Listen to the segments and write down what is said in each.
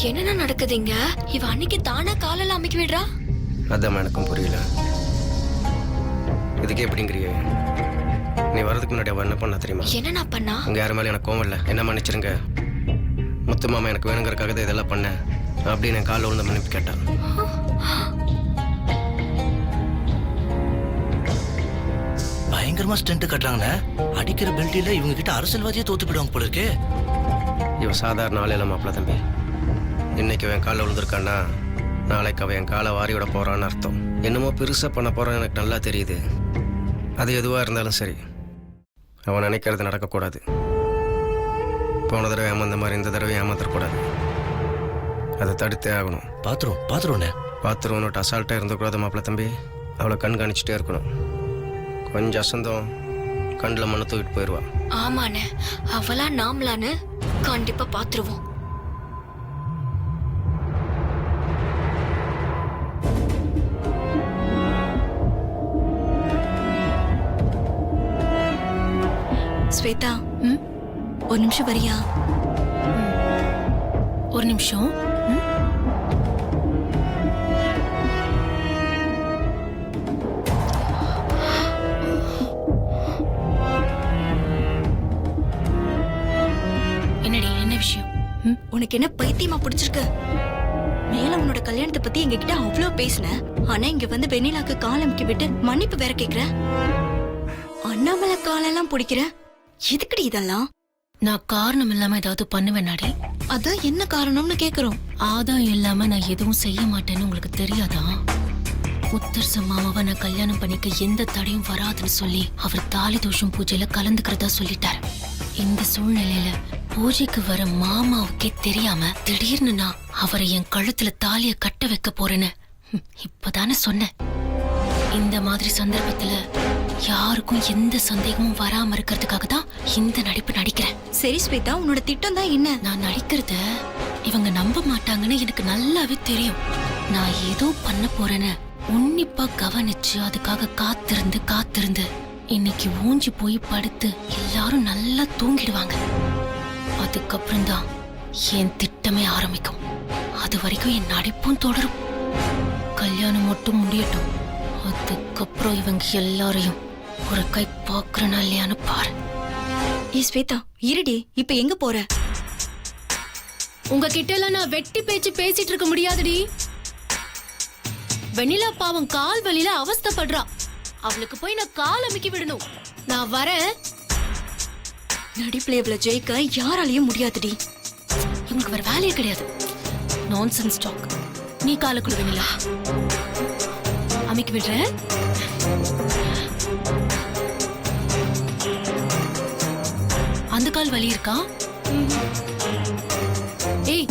என்னென்ன நடக்குதுங்க? இவ அன்னைக்கு தானா காலெல்லாம் அமைக்க விடுறா. அதான் எனக்கும் புரியல. இதுக்கே எப்படிங்கிறிய? நீ வரதுக்கு முன்னாடி அவ என்ன பண்ணா தெரியுமா? என்ன நான் பண்ணா? உங்க யாரு மேலே எனக்கு கோவம் இல்லை, என்ன மன்னிச்சிருங்க. முத்து மாமா எனக்கு வேணுங்கிறக்காக தான் இதெல்லாம் பண்ணேன் அப்படின்னு என் காலில் விழுந்த மன்னிப்பு கேட்டான். பயங்கரமா ஸ்டண்ட் கட்டுறாங்கண்ணே. அடிக்கிற பெல்ட்டில இவங்க கிட்ட அரசியல்வாதியே தோத்து போயிடுவாங்க போல இருக்கு. இவன் சாதாரண ஆள் இல்லை மாப்பிள்ள தம்பி. இன்னைக்கு அவன் காலில் விழுந்திருக்கான்னா நாளைக்கு அவன் என் காலை வாரி விட போறான்னு அர்த்தம். என்னமோ பெருசாக பண்ண போறான்னு எனக்கு நல்லா தெரியுது. அது எதுவாக இருந்தாலும் சரி, அவன் நினைக்கிறது நடக்கக்கூடாது. போன தடவை ஏமாந்த மாதிரி இந்த தடவை ஏமாத்தக்கூடாது. அதை தடுத்தே ஆகணும். பாத்துருவோண்ணே. பாத்துருவோன்னு அசால்ட்டாக இருந்துக்கூடாது மாப்பிள்ள தம்பி. அவளை கண்காணிச்சுட்டே இருக்கணும். கொஞ்சம் அசந்தம் கண்ணில் மண்ணை தூக்கிட்டு போயிடுவா. ஆமாண்ணே, அவளா நாமலான்னு கண்டிப்பா பாத்துருவோம். ஸ்வேதா, ஒரு நிமிஷம் வரியா? ஒரு நிமிஷம். என்னடி, என்ன விஷயம்? உனக்கு என்ன பைத்தியமா பிடிச்சிருக்கு? மேல உன்னோட கல்யாணத்தை பத்தி எங்ககிட்ட அவ்வளவு பேசின, ஆனா இங்க வந்து வெண்ணிலாக்கு காலமிக்கி விட்டு மன்னிப்பு வேற கேக்குற. அண்ணாமலை காலெல்லாம் பிடிக்கிற. எதுக்குடி இதெல்லாம்? நான் காரணம் இல்லாம ஏதாவது பண்ணுவேனாடி? அதான் என்ன காரணம்னு கேக்குறோம். ஆதாயம் இல்லாம நான் எதுவும் செய்ய மாட்டேன்னு உங்களுக்கு தெரியாதா? உத்தர்ச மாமாவை நான் கல்யாணம் பண்ணிக்க எந்த தடையும் வராதுன்னு சொல்லி அவர் தாலி தோஷம் பூஜையில கலந்துக்கிறதா சொல்லிட்டாரு. இந்த சூழ்நிலையில பூஜைக்கு வர மாமாவுக்கே தெரியாம திடீர்னு நான் அவரை என் கழுத்துல தாலிய கட்ட வைக்க போறேன்னு இப்பதானே சொன்னேன். இந்த மாதிரி சந்தர்ப்பத்துல யாருக்கும் எந்த சந்தேகமும் வராம இருக்கிறதுக்காக தான் இந்த நடிப்பு நடிக்கிறேன். சரி ஸ்வேதா, உன்னோட திட்டம் தான் என்ன? நான் நடிக்கிறத இவங்க நம்ப மாட்டாங்கன்னு எனக்கு நல்லாவே தெரியும். நான் ஏதோ பண்ண போறேன்னு உன்னிப்பா கவனிச்சு அதுக்காக காத்திருந்து இன்னைக்கு ஊஞ்சி போய் படுத்து எல்லாரும் நல்லா தூங்கிடுவாங்க. அதுக்கப்புறம் தான் என் திட்டமே ஆரம்பிக்கும். அது வரைக்கும் என் நடிப்பும் தொடரும். கல்யாணம் மட்டும் முடியட்டும், அதுக்கப்புறம் இவங்க எல்லாரையும் ஒரு கை பாக்குறனா இல்லையான்னு பாரு. ஸ்வேதா இருடி, இப்ப எங்க போற? உங்ககிட்ட எல்லாம் நான் வெட்டி பேச்சு பேசிட்டு இருக்க முடியாதுடி. வெண்ணிலா பாவம் கால் வலியில அவஸ்தைப்படுறா. அவளுக்கு போய் நான் கால் அமைக்கி விடணும். நான் வரேன். நடிப்புல இவ்வளவு ஜெயிக்க யாராலையும் முடியாதுடி. இவங்களுக்கு வேற வேலையே கிடையாது. Nonsense talk. நீ காலுக்குள்ள வெண்ணிலா அமைக்கி விடுறேன். அந்த கால் வலி இருக்கா? ஏய்,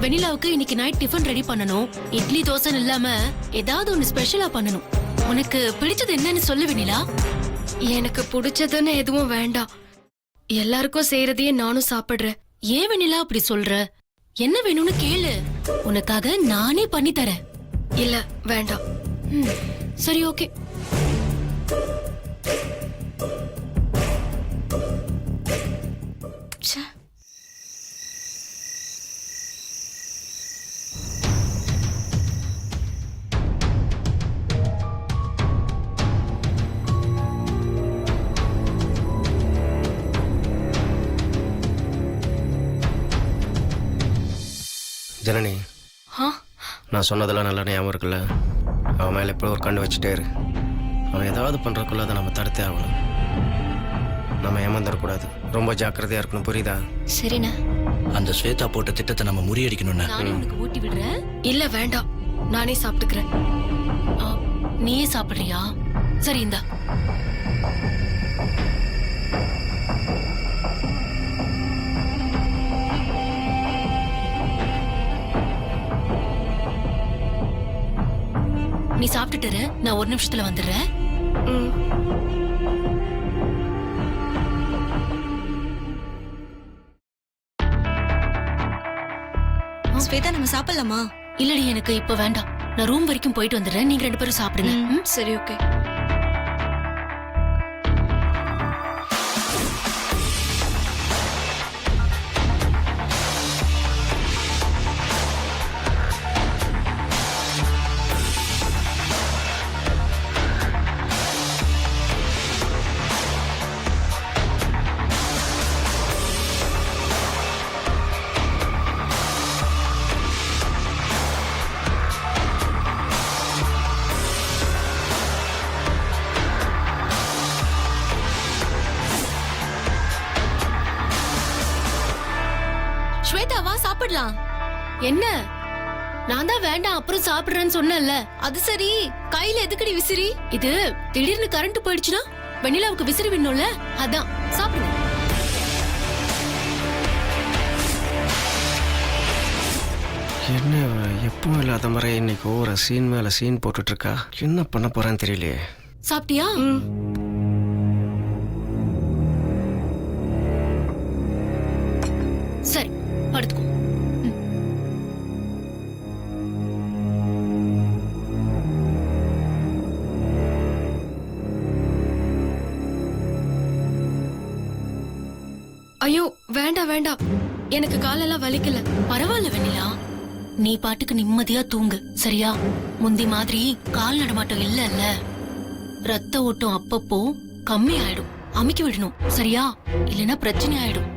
வெண்ணிலாவுக்கு இன்னைக்கு நைட் டிஃபன் ரெடி பண்ணணும். இட்லி தோசை இல்லாம ஏதாவது ஒன்னு ஸ்பெஷலா பண்ணணும். உனக்கு பிடிச்சது என்னன்னு சொல்லு வெண்ணிலா. எனக்கு பிடிச்சதுன்னு எதுவும் வேண்டாம், எல்லாருக்கும் செய்யறதையே நானும் சாப்பிடுறேன். ஏன் வெண்ணிலா அப்படி சொல்ற? என்ன வேணும்னு கேளு, உனக்காக நானே பண்ணி தரேன். இல்ல வேண்டாம். சரி, ஓகே. ஜனனி, நான் சொன்னதெல்லாம் நல்லா ஞாபகம் இருக்குல்ல? அவன் மேலே எப்போ ஒரு கண்டு வச்சுட்டே இரு. அவன் ஏதாவது பண்ணுறக்குள்ள அதை நம்ம தடுத்தே ஆகணும். நம்ம ஏமாந்துடக்கூடாது. ரொம்ப ஜாக்கிரதையா இருக்கணும், புரியுதா? சரிண்ணா. அந்த ஸ்வேதா போட்ட திட்டத்தை நம்ம முறியடிக்கணும்னு நானே உனக்கு ஊட்டி விடுறேன். இல்ல வேண்டாம், நானே சாப்பிட்டுக்கிறேன். நீயே சாப்பிடுறியா? சரி, இந்தா. நீ சாப்பிட்டுட்டு நான் ஒரு நிமிஷத்துல வந்துடுறேன். ஸ்வேதா, நம்ம சாப்பிடலாமா? இல்லடி, எனக்கு இப்ப வேண்டாம். நான் ரூம் வரைக்கும் போயிட்டு வந்துடுறேன். நீங்க 2 பேரும் சாப்பிடுங்க. சரி, ஓகே. சாப்பிடலாம். என்ன நான் தான் வேண்டாம் அப்புறம் சாப்பிடுறேன்னு சொன்னேன்ல. அது சரி, கையில எதுக்குடி விசிறி? இது திடீர்னு கரண்ட் போயிடுச்சுன்னா வெண்ணிலாவுக்கு விசிறி விடணும்ல, அதான் சாப்பிடுங்க. என்ன இவ எப்பவும் இல்லாத மாதிரி இன்னைக்கு ஓவர சீன் மேலே சீன் போட்டுட்டு இருக்கா. என்ன பண்ண போறான்னு தெரியலையே. சாப்பிட்டியா? சரி படுத்துக்கோ. ஐயோ வேண்டாம் வேண்டாம், எனக்கு காலெல்லாம் வலிக்கல. பரவாயில்ல வெண்ணிலா, நீ பாட்டுக்கு நிம்மதியா தூங்கு சரியா? முந்தி மாதிரி கால் நடமாட்டம் இல்லல்ல. ரத்த ஓட்டம் அப்பப்போ கம்மி ஆயிடும், அமுக்கி விடணும் சரியா? இல்லைன்னா பிரச்சனை ஆயிடும்.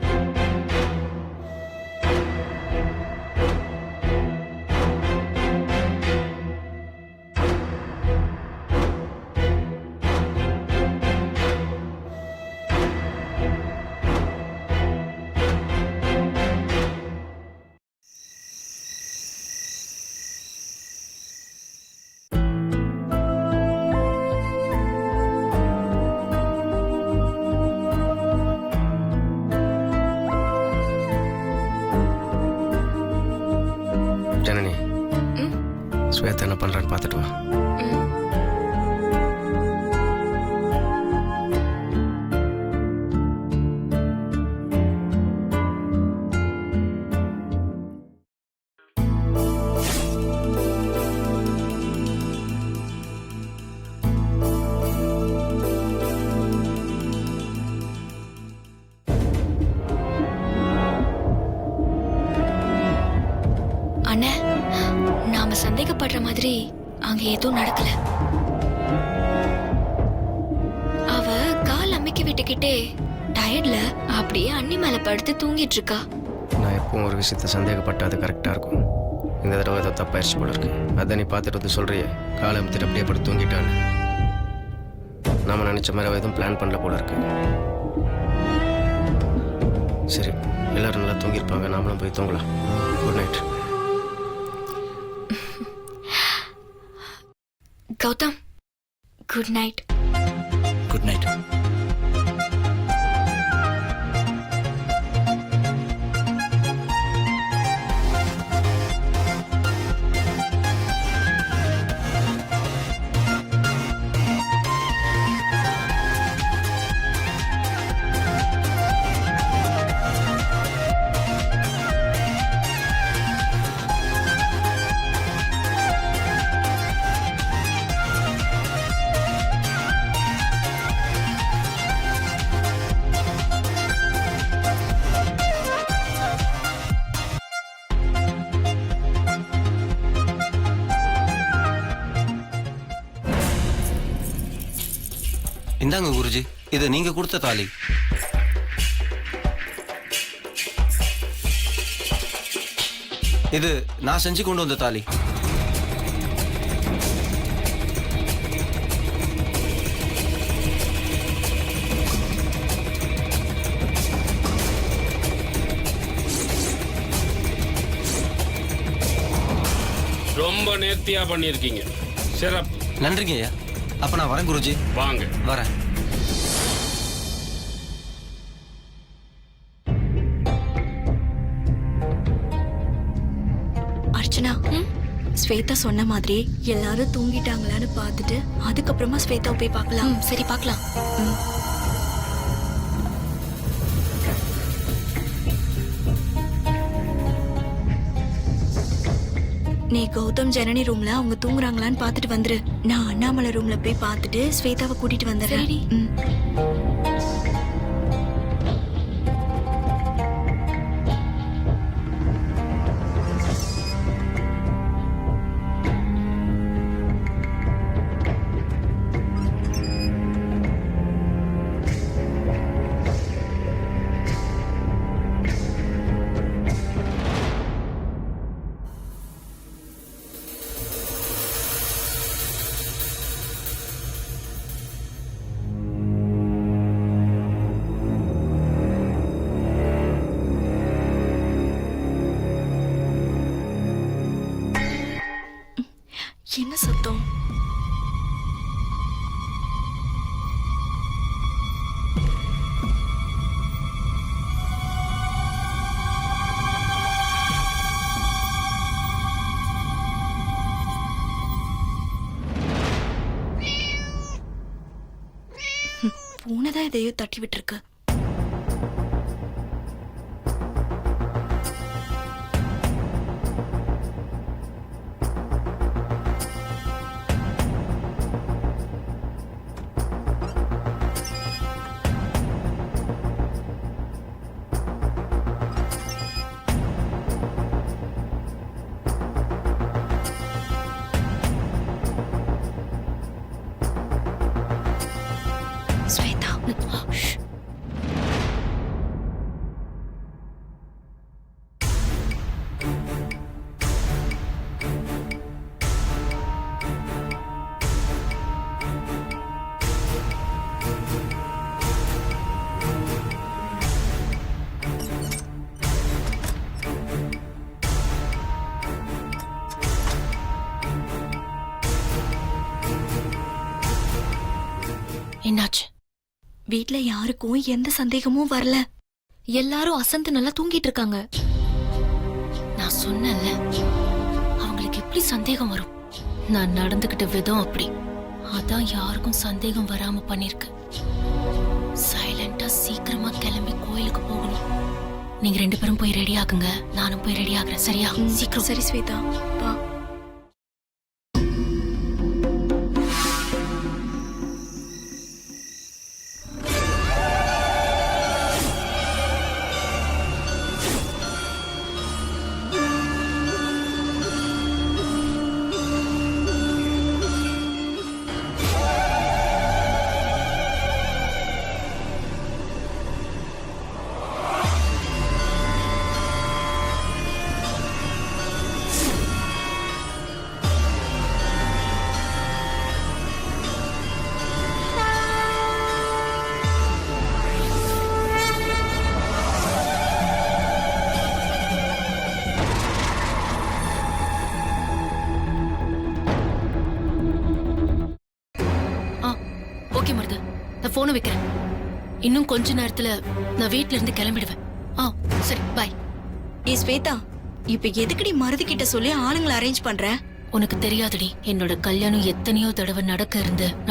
ஜனனி, ஸ்வேதா என்ன பண்றான்னு பார்த்துட்டு வா. அண்ணே, நாம சந்தேகப்படுற மாதிரி அங்க எதுவும் நடக்கல. அவ கால் அம்மிக்கி விட்டுக்கிட்டே டயர்ட்ல அப்படியே அண்ணி மேல படுத்து தூங்கிட்டு இருக்கா. நான் எப்பவும் ஒரு விஷயத்த சந்தேகப்பட்டா அது கரெக்டாக இருக்கும். இந்த தடவை ஏதோ தப்பாயிருச்சு போல இருக்கு. அதை நீ பார்த்துட்டு வந்து சொல்றியே, காலை அமுத்திட்டு அப்படியே படுத்து தூங்கிட்டான்னு. நாம நினைச்ச மாதிரி அவ எதுவும் பிளான் பண்ணல போல இருக்கு. சரி, எல்லாரும் நல்லா தூங்கியிருப்பாங்க, நாமளும் போய் தூங்கலாம். Good night. Gautham, good night. Good night. இந்தாங்க குருஜி, இது நீங்க கொடுத்த தாலி. இது நான் செஞ்சு கொண்டு வந்த தாலி. ரொம்ப நேர்த்தியா பண்ணியிருக்கீங்க, சிறப்பு. நன்றிங்க ஐயா. அப்ப நான் வரேன் குருஜி. வாங்க. வரேன். அர்ச்சனா, ஸ்வேதா சொன்ன மாதிரி எல்லாரும் தூங்கிட்டாங்களான்னு பார்த்துட்டு அதுக்கப்புறமா ஸ்வேதாவை போய் பார்க்கலாம். சரி பார்க்கலாம். நீ கௌதம் ஜனனி ரூம்ல அவங்க தூங்குறாங்களான்னு பார்த்துட்டு வந்துரு. நான் அண்ணாமலை ரூம்ல போய் பார்த்துட்டு ஸ்வேதாவை கூட்டிட்டு வந்துடுறேன். சரிடி. என்ன சத்தம்? பூனைதான் எதையோ தட்டி விட்டுருக்கு. ஸ்வேதா, ஷ். என்னாச்சு? வீட்ல யாருக்கும் எந்த சந்தேகமும் வரல. எல்லாரும் அசந்து நல்லா தூங்கிட்டு இருக்காங்க. நான் சொன்னேன்ல, அவங்களுக்கு எப்படி சந்தேகம் வரும்? நான் நடந்துகிட்ட விதம் அப்படி. அதான் யாருக்கும் சந்தேகம் வராம பண்ணிருக்கு. சைலண்டா சீக்கிரமா கிளம்பி கோயிலுக்கு போகணும். நீங்க 2 பேரும் போய் ரெடி ஆகுங்க, நானும் போய் ரெடி ஆகுறேன். சரியா? சீக்கிரம். சரி ஸ்வேதா, வா. ஓகே மருது, நான் போனை வைக்கிறேன். இன்னும் கொஞ்ச நேரத்துல நான் வீட்ல இருந்து கிளம்பிடுவேன். சரி, பாய். ஸ்வேதா, இப்ப எதுக்குடி மருது கிட்ட சொல்லி ஆளுங்களை அரேஞ்ச் பண்ற? உனக்கு தெரியாதுடி, என்னோட கல்யாணம் எத்தனையோ தடவை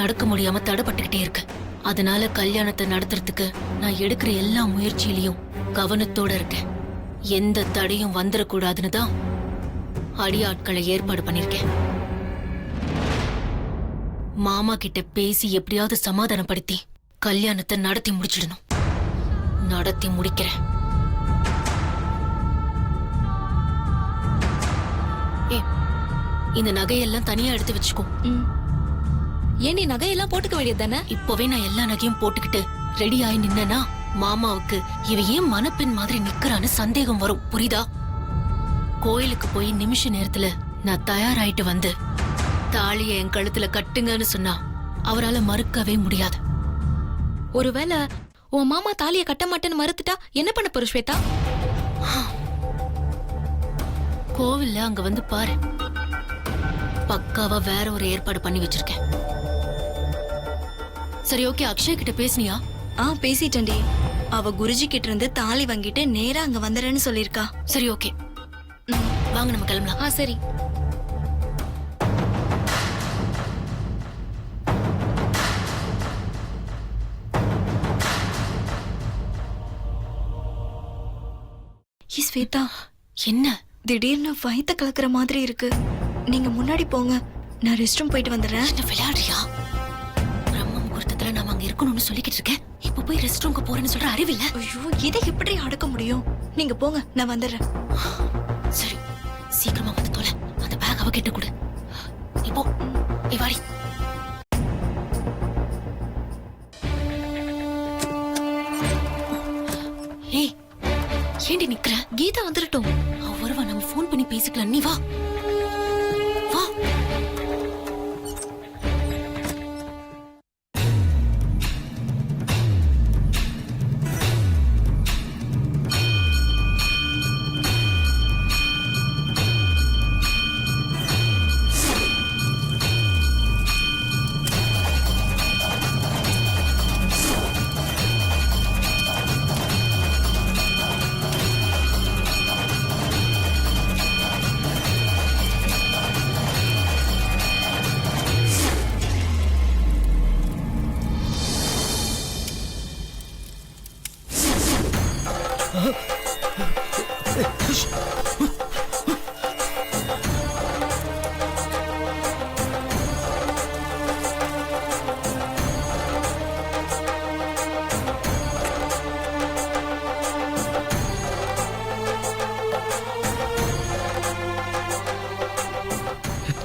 நடக்க முடியாம தடைப்பட்டுக்கிட்டே இருக்கு. அதனால கல்யாணத்தை நடத்துறதுக்கு நான் எடுக்கிற எல்லா முயற்சியிலையும் கவனத்தோட இருக்கேன். எந்த தடையும் வந்துடக்கூடாதுன்னு தான் அடியாட்களை ஏற்பாடு பண்ணிருக்கேன். மாமா கிட்ட பேசி எப்படியாவது சமாதானப்படுத்தி கல்யாணத்தை நடத்தி முடிச்சிடணும். நடத்தி முடிக்கிறேன். இந்த நகையெல்லாம் தனியா எடுத்து வச்சுக்கோ. ஏன் நீ நகையெல்லாம் போட்டுக்க வேண்டியது தானே? இப்பவே நான் எல்லா நகையும் போட்டுக்கிட்டு ரெடி ஆகி நின்னா மாமாவுக்கு இவ ஏன் மணப்பெண் மாதிரி நிக்கறான்னு சந்தேகம் வரும். புரியுதா? கோயிலுக்கு போய் நிமிஷ நேரத்துல நான் தயாராயிட்டு வந்து தாலிய என் கழுத்துல கட்டுங்கன்னு சொன்னா அவரால மறுக்கவே முடியாது. ஒருவேளை உன் மாமா தாலிய கட்ட மாட்டேன்னு மறுத்துட்டா என்ன பண்ண போற ஸ்வேதா? கோவில்ல அங்க வந்து பாரு, பக்காவா வேற ஒரு ஏற்பாடு பண்ணி வச்சிருக்கேன். சரி, ஓகே. அக்ஷய் கிட்ட பேசுனியா? பேசிட்டேன்டி. அவ குருஜி கிட்ட இருந்து தாலி வாங்கிட்டு நேரா அங்க வந்துறேன்னு சொல்லிருக்கா. சரி, ஓகே. வாங்க நம்ம கிளம்பலாம். சரி. ஸ்வேதா, என்ன திடீர்னு வயித்த கலக்குற மாதிரி இருக்கு. நீங்க முன்னாடி போங்க, நான் ரெஸ்ட் ரூம் போயிட்டு வந்துடுறேன். என்ன விளையாடுறியா? பிரம்ம முகூர்த்தத்துல நாம அங்க இருக்கணும்னு சொல்லிக்கிட்டு இருக்கேன். இப்ப போய் ரெஸ்ட் ரூம்க்கு போறேன்னு சொல்ற அறிவில்ல? ஐயோ, இதை எப்படி அடக்க முடியும்? நீங்க போங்க, நான் வந்துடுறேன். சரி, சீக்கிரமா வந்து தொலை. அந்த பேக் அவ கிட்ட கொடு. நீ போ. நீ வாடி. ஏய், ஏண்டி நிக்கிற? கீதா வந்துடட்டும். அவ வருவா, நம்ம ஃபோன் பண்ணி பேசிக்கலாம். நீ வா. வா.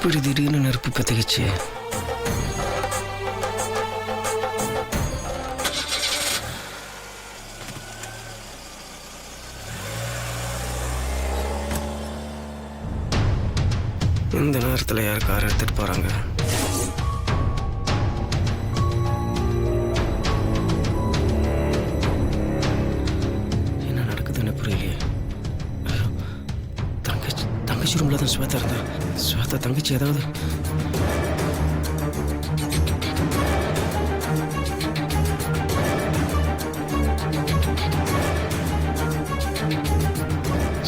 எப்படி திடீர்னு நெருப்பு பத்திக்கிச்சு? இந்த நேரத்தில் யார் கார் எடுத்துட்டு போறாங்க? என்ன நடக்குதுன்னு புரியலையே. ஐயோ, தங்கச்சி ரூம்ல தான் ஸ்வேதா இருந்தா. ஸ்வேதா தங்கச்சி ஏதாவது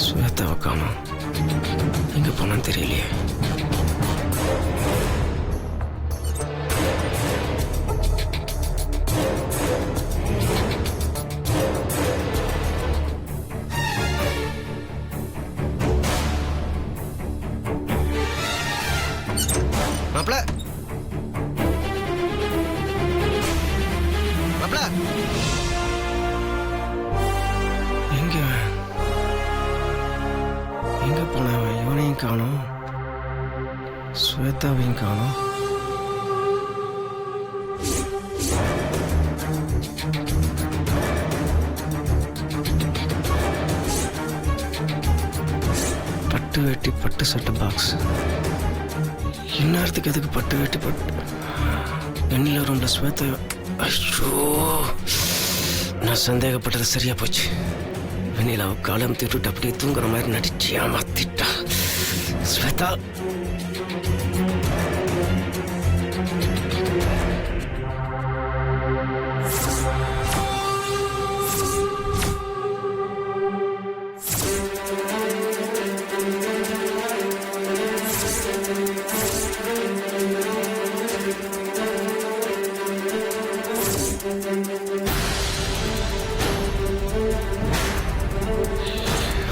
ஸ்வேதாவை காணோம். எங்க போனான்னு தெரியலையே. மாப்ள மாப்ள எங்க எங்க போனவன்? இவனையும் காணோம், ஸ்வேதாவையும் காணோம். பட்டு வேட்டி பட்டு சட்டை பாக்ஸ். இந்நேரத்துக்கு எதுக்கு பட்டு வேட்டி பட்டு? வெண்ணில ரூம்ல ஸ்வேதா. ஐயோ, நான் சந்தேகப்பட்டது சரியா போச்சு. வெண்ணிலாவை காலம் திட்டு அப்படியே தூங்குற மாதிரி நடிச்சு ஏமாத்திட்டா ஸ்வேதா.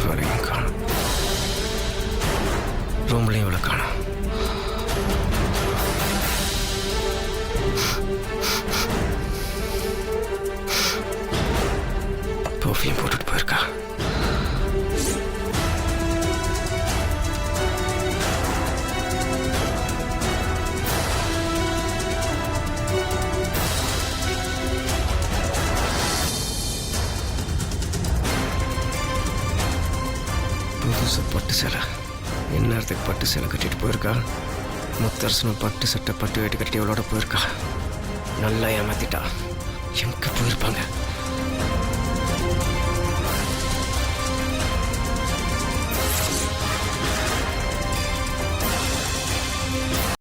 அவரையும் காணும், ரூம்லையும் இவளை காணும். பர்ஃப்யூம் போட்டுட்டு போயிருக்கா. புதுசு பட்டு சேலை. இந்நேரத்துக்கு பட்டு சேலை கட்டிட்டு போயிருக்கா. முத்தரசனும் பட்டு சட்டை பட்டு வேட்டி கட்டி அவளோட போயிருக்கா. நல்லா ஏமாத்திட்டா. எங்க போயிருப்பாங்க?